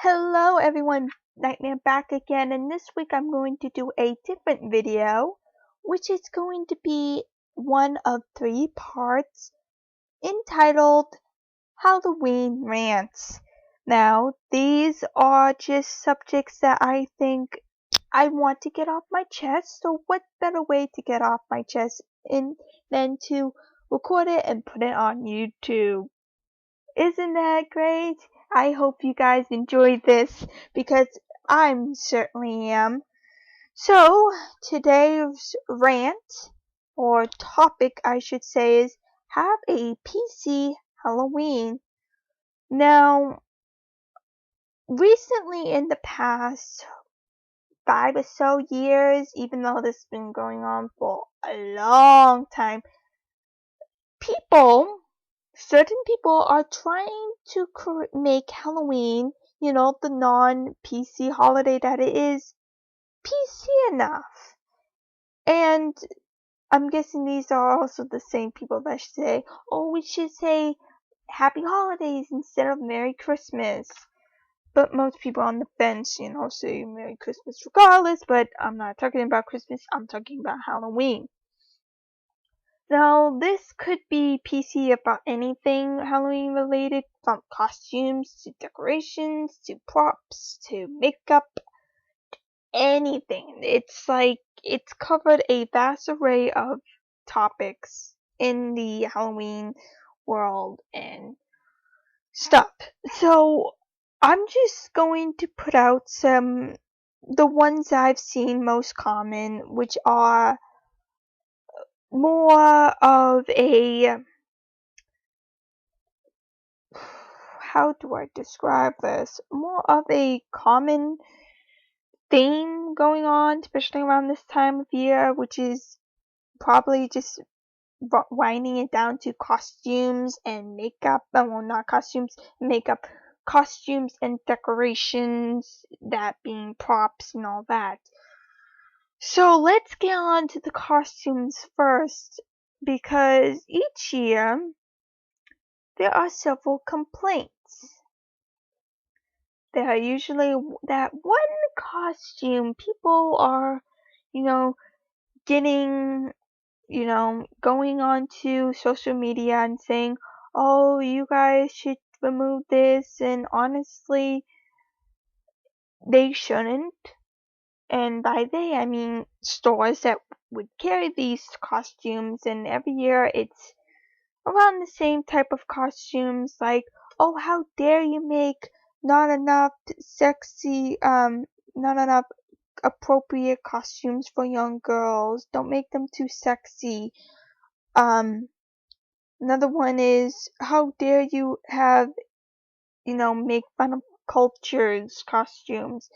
Hello everyone, Nightmare back again, and this week I'm going to do a different video, which is going to be one of 3 parts entitled Halloween Rants. Now, these are just subjects that I think I want to get off my chest, so what better way to get off my chest than to record it and put it on YouTube. Isn't that great? I hope you guys enjoyed this because I certainly am. So, today's rant, or topic I should say, is have a PC Halloween. Now, recently in the past 5 or so years, even though this has been going on for a long time, certain people are trying to make Halloween, the non-PC holiday that it is, PC enough. And I'm guessing these are also the same people that say, oh, we should say Happy Holidays instead of Merry Christmas. But most people on the fence, say Merry Christmas regardless, but I'm not talking about Christmas, I'm talking about Halloween. Now, this could be PC about anything Halloween related, from costumes to decorations to props to makeup, anything. It's covered a vast array of topics in the Halloween world and stuff. So, I'm just going to put out the ones I've seen most common, which are more of a, how do I describe this? More of a common theme going on, especially around this time of year, which is probably just winding it down to costumes and makeup. Well, not costumes, makeup. Costumes and decorations, that being props and all that. So let's get on to the costumes first, because each year there are several complaints. There are usually that one costume people are, getting, going on to social media and saying, oh, you guys should remove this, and honestly, they shouldn't. And by they, I mean stores that would carry these costumes, and every year it's around the same type of costumes, like, oh, how dare you make not enough sexy, not enough appropriate costumes for young girls. Don't make them too sexy. Another one is, how dare you have, make fun of culture's costumes.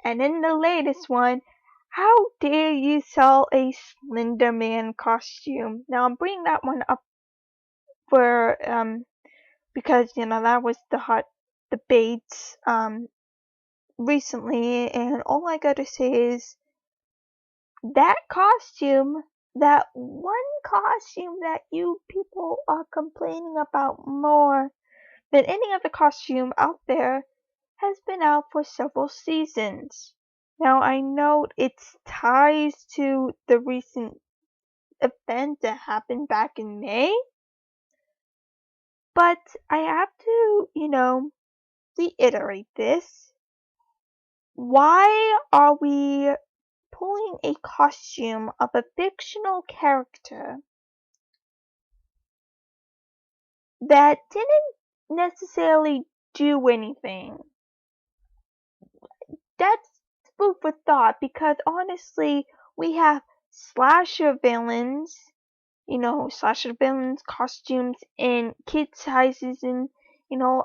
And then the latest one, how dare you sell a Slender Man costume. Now I'm bringing that one up for, because, that was the hot debates, recently, and all I gotta say is, that one costume that you people are complaining about more than any other costume out there has been out for several seasons. Now I know it's ties to the recent event that happened back in May, but I have to, reiterate this. Why are we pulling a costume of a fictional character that didn't necessarily do anything? That's food for thought, because honestly, we have slasher villains, slasher villains costumes in kid sizes and,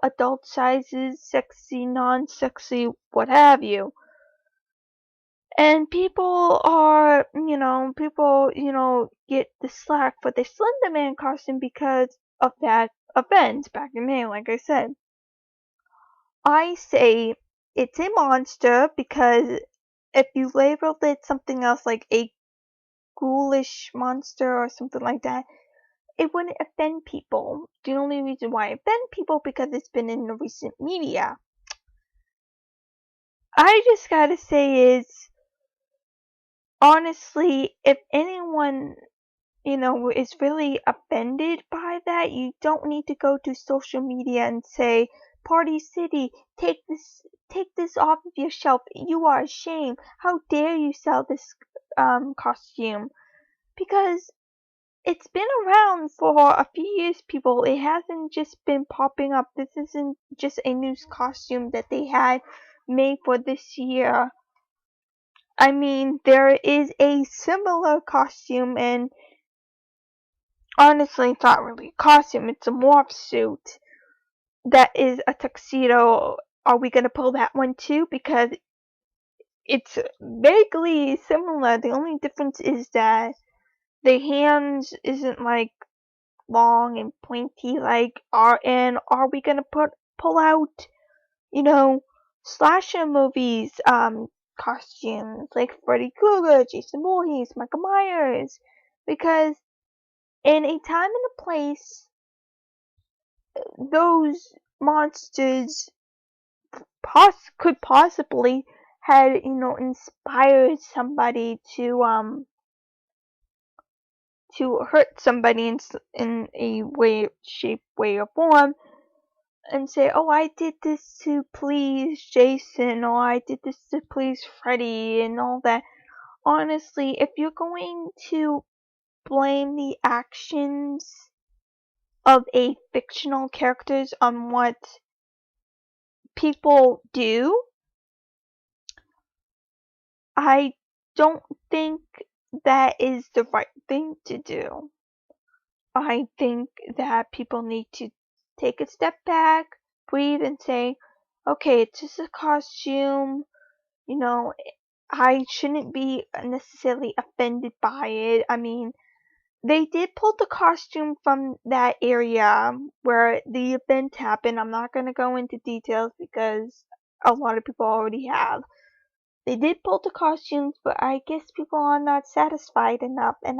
adult sizes, sexy, non-sexy, what have you. And people get the slack for the Slender Man costume because of that event back in May, like I said. I say it's a monster because if you labeled it something else, like a ghoulish monster or something like that, it wouldn't offend people. The only reason why it offend people because it's been in the recent media. I just gotta say is, honestly, if anyone, is really offended by that, you don't need to go to social media and say, Party City, take this off of your shelf. You are ashamed. How dare you sell this costume? Because it's been around for a few years, people. It hasn't just been popping up. This isn't just a new costume that they had made for this year. I mean, there is a similar costume, and honestly, it's not really a costume, it's a morph suit that is a tuxedo. Are we gonna pull that one too? Because it's vaguely similar. The only difference is that the hands isn't like long and pointy like are we gonna pull out, you know, slasher movies costumes like Freddy Krueger, Jason Voorhees, Michael Myers? Because in a time and a place, those monsters could possibly had, inspired somebody to hurt somebody in a way, shape, way, or form, and say, oh, I did this to please Jason, or I did this to please Freddy, and all that. Honestly, if you're going to blame the actions of a fictional characters on what people do, I don't think that is the right thing to do. I think that people need to take a step back, breathe, and say, okay, it's just a costume, you know, I shouldn't be necessarily offended by it. I mean, they did pull the costume from that area where the event happened. I'm not going to go into details because a lot of people already have. They did pull the costumes, but I guess people are not satisfied enough, and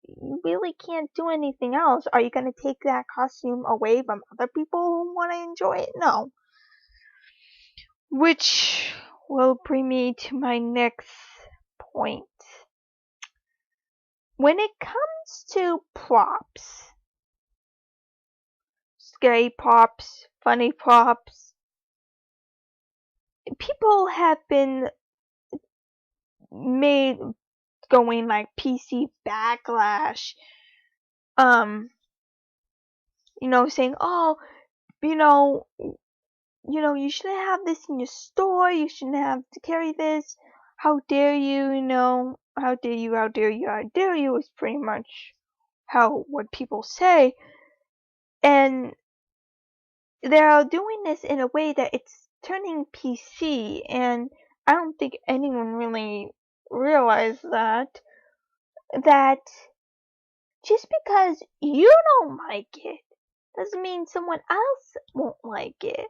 you really can't do anything else. Are you going to take that costume away from other people who want to enjoy it? No. Which will bring me to my next point. When it comes to props, scary props, funny props, people have been made going like PC backlash, saying, oh, you know, you shouldn't have this in your store, you shouldn't have to carry this, how dare you, how dare you, how dare you, how dare you, is pretty much what people say. And they're doing this in a way that it's turning PC, and I don't think anyone really realized that just because you don't like it doesn't mean someone else won't like it.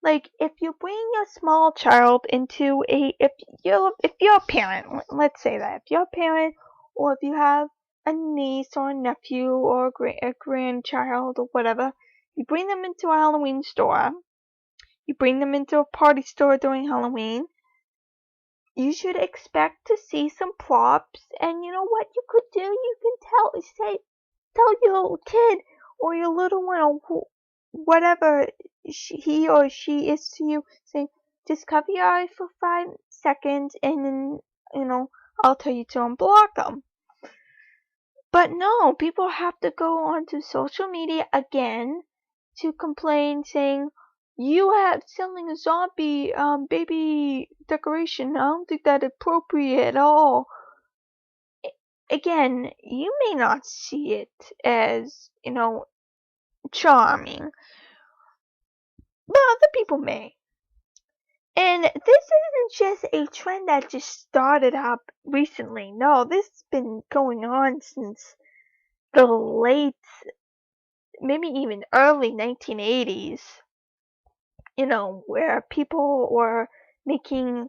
Like, if you bring your small child into if you're a parent, let's say that if you're a parent, or if you have a niece or a nephew or a grandchild or whatever, you bring them into a Halloween store, you bring them into a party store during Halloween, you should expect to see some props. And you know what you could do? You can tell your kid or your little one, or whatever he or she is to you, say, just cover your eyes for 5 seconds, and then, I'll tell you to unblock them. But no, people have to go onto social media again to complain, saying, you have selling a zombie baby decoration. I don't think that's appropriate at all. Again, you may not see it as, charming, but other people may. And this isn't just a trend that just started up recently. No, this has been going on since the late, maybe even early 1980s. Where people were making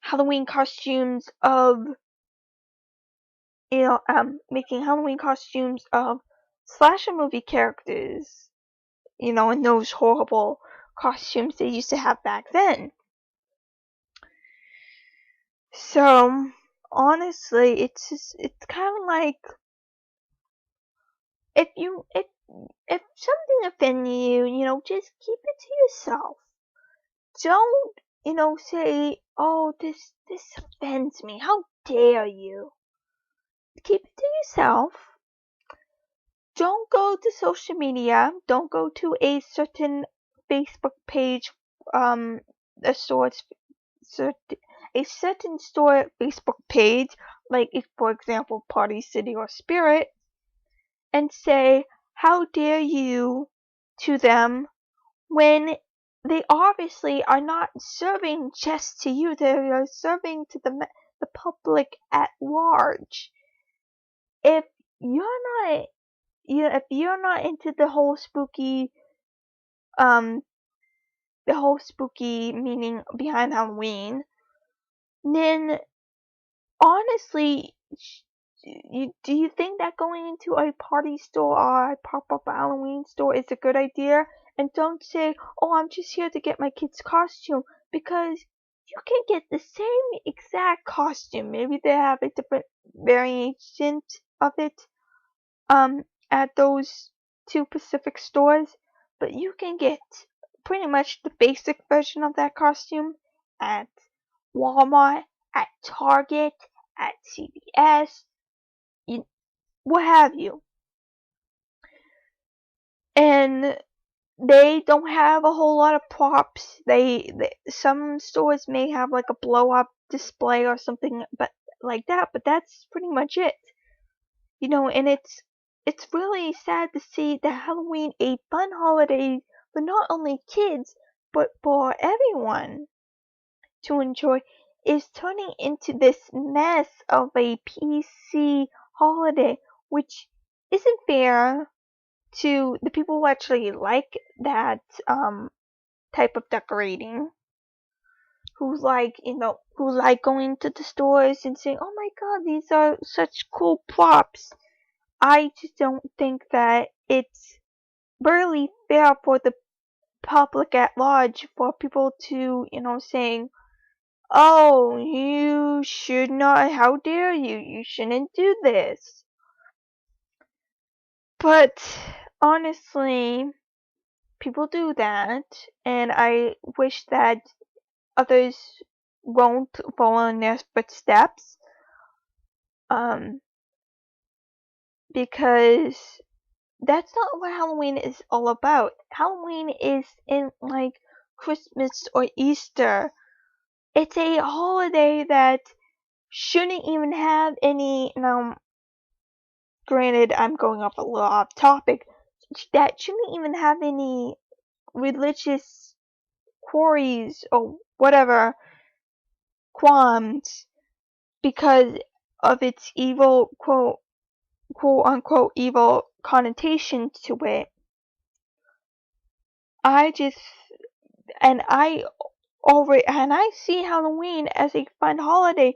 Halloween costumes of, making Halloween costumes of slasher movie characters, in those horrible costumes they used to have back then. So honestly, it's kind of like if something offends you, just keep it to yourself. Don't, say, "Oh, this offends me. How dare you?" Keep it to yourself. Don't go to social media. Don't go to a certain Facebook page, a store's a certain store Facebook page, like for example Party City or Spirit, and say, "How dare you," to them, when they obviously are not serving just to you. They are serving to the public at large. If you're not, if you're not into um, the whole spooky meaning behind Halloween, then honestly, do you think that going into a party store or a pop-up Halloween store is a good idea? And don't say, "Oh, I'm just here to get my kid's costume," because you can get the same exact costume. Maybe they have a different variation of it at those two Pacific stores, but you can get pretty much the basic version of that costume at Walmart, at Target, at CVS, what have you. And they don't have a whole lot of props. Some stores may have like a blow up display or something but like that, but that's pretty much it. And it's really sad to see that Halloween, a fun holiday for not only kids but for everyone to enjoy, is turning into this mess of a PC holiday, which isn't fair to the people who actually like that type of decorating, who like going to the stores and saying, "Oh my god, these are such cool props." I just don't think that it's really fair for the public at large for people to, saying, "Oh, you should not, how dare you, you shouldn't do this." But honestly, people do that, and I wish that others won't follow in their footsteps, um, because that's not what Halloween is all about. Halloween is in like Christmas or Easter. It's a holiday that shouldn't even have any, granted I'm going off a little off topic, that shouldn't even have any religious quarries or whatever qualms because of its evil quote unquote evil connotation to it. I just and I and I see Halloween as a fun holiday.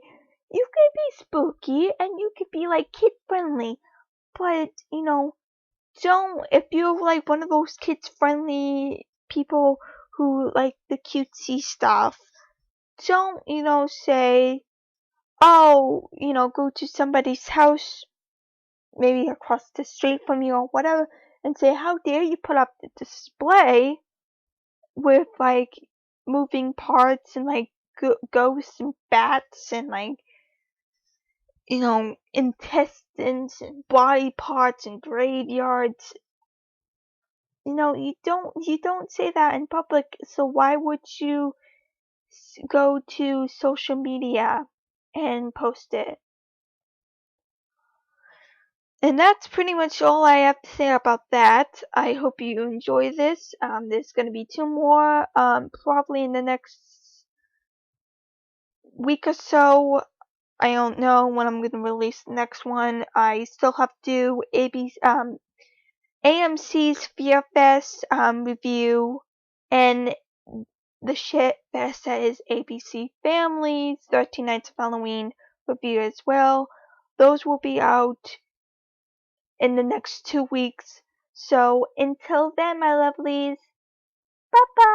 You could be spooky and you could be like kid friendly, but don't, if you're like one of those kids friendly people who like the cutesy stuff, don't, say, "Oh, go to somebody's house, maybe across the street from you or whatever, and say, 'How dare you put up the display with like moving parts and like ghosts and bats and like intestines and body parts and graveyards.'" You don't say that in public, so why would you go to social media and post it? And that's pretty much all I have to say about that. I hope you enjoy this. There's going to be two more, probably in the next week or so. I don't know when I'm going to release the next one. I still have to do AMC's Fear Fest review and the shit fest that is ABC Family's 13 Nights of Halloween review as well. Those will be out in the next 2 weeks. So until then, my lovelies, bye bye.